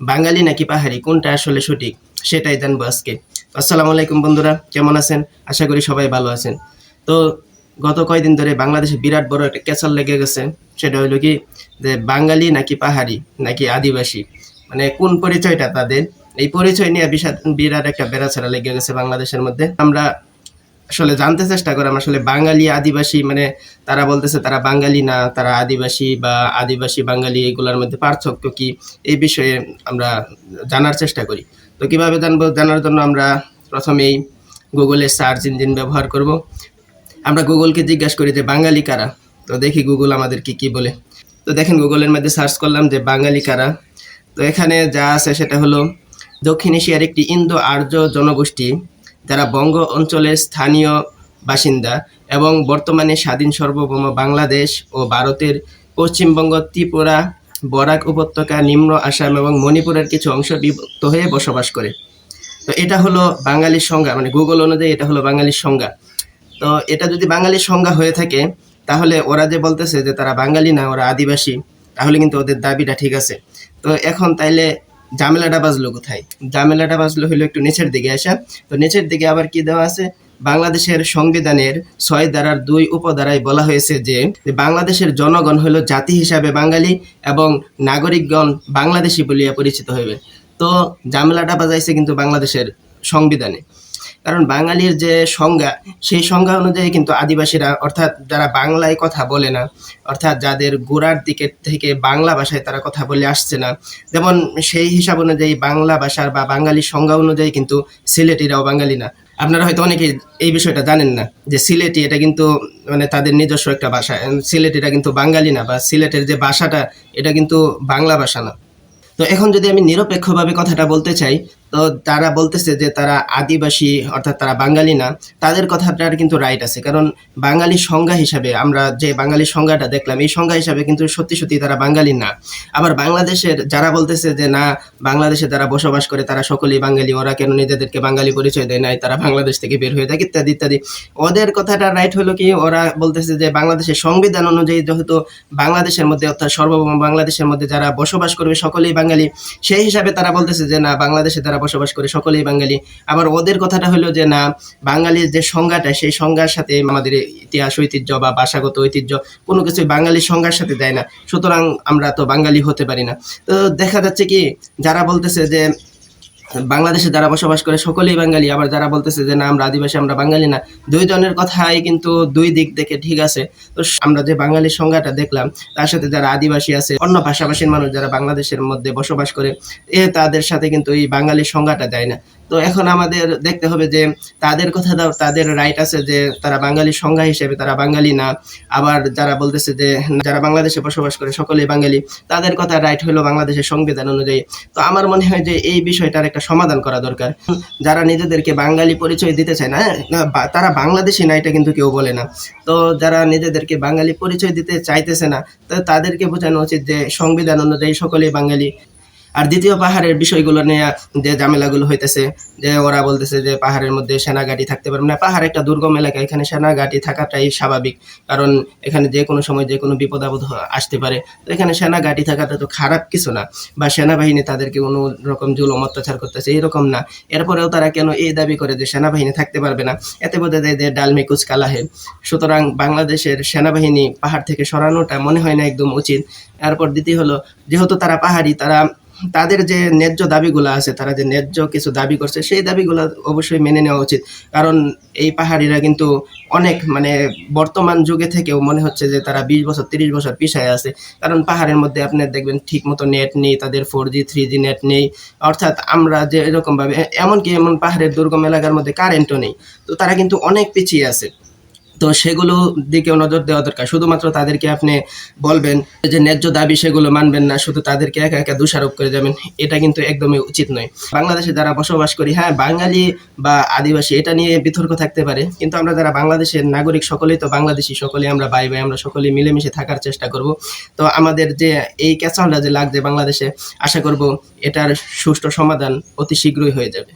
বাঙালি নাকি পাহাড়ি কোনটা আসলে সঠিক সেটাই জানবো আজকে। আসসালামু আলাইকুম বন্ধুরা, কেমন আছেন? আশা করি সবাই ভালো আছেন। তো গত কয়দিন ধরে বাংলাদেশে বিরাট বড় একটা ক্যাচাল লেগে গেছে। সেটা হলো কি যে বাঙালি নাকি পাহাড়ি নাকি আদিবাসী, মানে কোন পরিচয়টা তাদের, এই পরিচয় নিয়ে বিরাট একটা বেড়াছেড়া লেগে গেছে বাংলাদেশের মধ্যে। আমরা আসলে জানতে চেষ্টা করলাম আসলে বাঙালি আদিবাসী, মানে তারা বলতেছে তারা বাঙালি না, তারা আদিবাসী, বা আদিবাসী বাঙালি এগুলোর মধ্যে পার্থক্য কি, এই বিষয়ে আমরা জানার চেষ্টা করি। তো কিভাবে জানবো? জানার জন্য আমরা প্রথমেই গুগলের সার্চ ইঞ্জিন ব্যবহার করব। আমরা গুগলকে জিজ্ঞাসা করি যে বাঙালি কারা। তো দেখি গুগল আমাদের কি কি বলে। তো দেখেন, গুগলের মধ্যে সার্চ করলাম যে বাঙালি কারা। তো এখানে যা আছে সেটা হলো দক্ষিণ এশিয়ার একটি ইন্দো আর্য জনগোষ্ঠী যারা বঙ্গ অঞ্চলের স্থানীয় বাসিন্দা এবং বর্তমানে স্বাধীন সার্বভৌম বাংলাদেশ ও ভারতের পশ্চিমবঙ্গ, ত্রিপুরা, বরাক উপত্যকা, নিম্ন আসাম এবং মণিপুরের কিছু অংশ বিভক্ত হয়ে বসবাস করে। তো এটা হলো বাঙালির সংজ্ঞা, মানে গুগল অনুযায়ী এটা হলো বাঙালির সংজ্ঞা। তো এটা যদি বাঙালির সংজ্ঞা হয়ে থাকে, তাহলে ওরা যে বলতেছে যে তারা বাঙালি না, ওরা আদিবাসী, তাহলে কিন্তু ওদের দাবিটা ঠিক আছে। তো এখন তাইলে ঝামেলাটা বাজলো কোথায়? ঝামেলাটা বাজলো হলো একটু নিচের দিকে আসা। তো নিচের দিকে আবার কি দেওয়া আছে? বাংলাদেশের সংবিধানের ৬ ধারার ২ উপধারায় বলা হয়েছে যে বাংলাদেশের জনগণ হলো জাতি হিসাবে বাঙালি এবং নাগরিকগণ বাংলাদেশি বলিয়া পরিচিত হইবে। তো ঝামেলাটা বাজাইছে কিন্তু বাংলাদেশের সংবিধানে। কারণ বাঙালির যে সংজ্ঞা, সেই সংজ্ঞা অনুযায়ী কিন্তু আদিবাসীরা, অর্থাৎ যারা বাংলায় কথা বলে না, অর্থাৎ যাদের গোড়ার দিকে থেকে বাংলা ভাষায় তারা কথা বলে আসছে না, যেমন সেই হিসাব অনুযায়ী বাংলা ভাষার বা বাঙালির সংজ্ঞা অনুযায়ী কিন্তু সিলেটিরাও বাঙালি না। আপনারা হয়তো অনেকেই এই বিষয়টা জানেন না যে সিলেটি এটা কিন্তু মানে তাদের নিজস্ব একটা ভাষা। সিলেটিরা কিন্তু বাঙালি না, বা সিলেটের যে ভাষাটা এটা কিন্তু বাংলা ভাষা না। তো এখন যদি আমি নিরপেক্ষভাবে কথাটা বলতে চাই, তো তারা বলতেছে যে তারা আদিবাসী, অর্থাৎ তারা বাঙালি না। তাদের কথাটার কিন্তু রাইট আছে, কারণ বাঙালি সংজ্ঞা হিসাবে আমরা যে বাঙালির সংজ্ঞাটা দেখলাম, এই সংজ্ঞা হিসাবে কিন্তু সত্যি সত্যি তারা বাঙালি না। আবার বাংলাদেশের যারা বলতেছে যে না, বাংলাদেশে যারা বসবাস করে তারা সকলেই বাঙালি, ওরা কেন নিজেদেরকে বাঙালি পরিচয় দেয় নাই, তারা বাংলাদেশ থেকে বের হয়ে থাকে, ইত্যাদি ইত্যাদি। ওদের কথাটা রাইট হলো কি, ওরা বলতেছে যে বাংলাদেশের সংবিধান অনুযায়ী যেহেতু বাংলাদেশের মধ্যে, অর্থাৎ সার্বভৌম বাংলাদেশের মধ্যে যারা বসবাস করবে সকলেই বাঙালি, সেই হিসাবে তারা বলতেছে যে না, বাংলাদেশে যারা বসবাস করে সকলেই বাঙালি। আবার ওদের কথাটা হলো যে না, বাঙালির যে সংজ্ঞাটা, সেই সংজ্ঞার সাথে আমাদের ইতিহাস ঐতিহ্য বা ভাষাগত ঐতিহ্য কোনো কিছু বাঙালির সংজ্ঞার সাথে দেয় না, সুতরাং আমরা তো বাঙালি হতে পারি না। তো দেখা যাচ্ছে কি, যারা বলতেছে যে বাংলাদেশে যারা বসবাস করে সকলেই বাঙালি, আবার যারা বলতেছে যে না আমরা আদিবাসী, আমরা বাঙালি না, দুইজনের কথাই কিন্তু দুই দিক দেখে ঠিক আছে। তো আমরা যে বাঙালির সংজ্ঞাটা দেখলাম, তার সাথে যারা আদিবাসী আছে, অন্য ভাষাভাষীর মানুষ যারা বাংলাদেশের মধ্যে বসবাস করে, তাদের সাথে কিন্তু এই বাঙালির সংজ্ঞাটা যায় না। তো এখন আমাদের দেখতে হবে যে তাদের কথা দাও, তাদের রাইট আছে যে তারা বাঙালির সংজ্ঞা হিসেবে তারা বাঙালি না। আবার যারা বলতেছে যে যারা বাংলাদেশে বসবাস করে সকলেই বাঙালি, তাদের কথা রাইট হলো বাংলাদেশের সংবিধান অনুযায়ী। তো আমার মনে হয় যে এই বিষয়টার একটা সমাধান করা দরকার। যারা নিজেদেরকে বাঙালি পরিচয় দিতে চায় না, তারা বাংলাদেশি না, এটা কিন্তু কেউ বলে না। তো যারা নিজেদেরকে বাঙালি পরিচয় দিতে চাইতেছে না, তো তাদেরকে বোঝানো উচিত যে সংবিধান অনুযায়ী সকলেই বাঙালি। আর দ্বিতীয় পাহাড়ের বিষয়গুলো নিয়ে যে ঝামেলাগুলো হইতেছে, যে ওরা বলতেছে যে পাহাড়ের মধ্যে সেনাঘাঁটি থাকতে পারবে না। পাহাড় একটা দুর্গম এলাকা, এখানে সেনাঘাঁটি থাকাটাই স্বাভাবিক, কারণ এখানে যে কোনো সময় যে কোনো বিপদ আপদ আসতে পারে। তো এখানে সেনাঘাঁটি থাকাটা তো খারাপ কিছু না, বা সেনাবাহিনী তাদেরকে কোনো রকম জুলুম অত্যাচার করতেছে এরকম না। এরপরেও তারা কেন এই দাবি করে যে সেনাবাহিনী থাকতে পারবে না? এতে বোঝা যায় যে ডাল মে কুচ কালা হে। সুতরাং বাংলাদেশের সেনাবাহিনী পাহাড় থেকে সরানোটা মনে হয় না একদম উচিত। এরপর দ্বিতীয় হলো, যেহেতু তারা পাহাড়ি, তারা তাদের যে ন্যায্য দাবিগুলো আছে, তারা যে ন্যায্য কিছু দাবি করছে, সেই দাবিগুলো অবশ্যই মেনে নেওয়া উচিত। কারণ এই পাহাড়িরা কিন্তু অনেক, মানে বর্তমান যুগে থেকেও মনে হচ্ছে যে তারা ২০ বছর ৩০ বছর পিছায় আছে। কারণ পাহাড়ের মধ্যে আপনি দেখবেন ঠিক মতো নেট নেই, তাদের 4G 3G নেট নেই। অর্থাৎ আমরা যে এরকমভাবে, এমনকি এমন পাহাড়ের দুর্গম এলাকার মধ্যে কারেন্টও নেই। তো তারা কিন্তু অনেক পিছিয়ে আছে। তো সেগুলো দিকেও নজর দেওয়া দরকার। শুধুমাত্র তাদেরকে আপনি বলবেন যে ন্যায্য দাবি, সেগুলো মানবেন না, শুধু তাদেরকে একা একা দোষারোপ করে যাবেন, এটা কিন্তু একদমই উচিত নয়। বাংলাদেশে যারা বসবাস করি, হ্যাঁ বাঙালি বা আদিবাসী এটা নিয়ে বিতর্ক থাকতে পারে, কিন্তু আমরা যারা বাংলাদেশের নাগরিক সকলেই তো বাংলাদেশি, সকলেই আমরা ভাই ভাই, আমরা সকলেই মিলেমিশে থাকার চেষ্টা করব। তো আমাদের যে এই ক্যাচালটা যে লাগছে বাংলাদেশে, আশা করব এটার সুষ্ঠু সমাধান অতি শীঘ্রই হয়ে যাবে।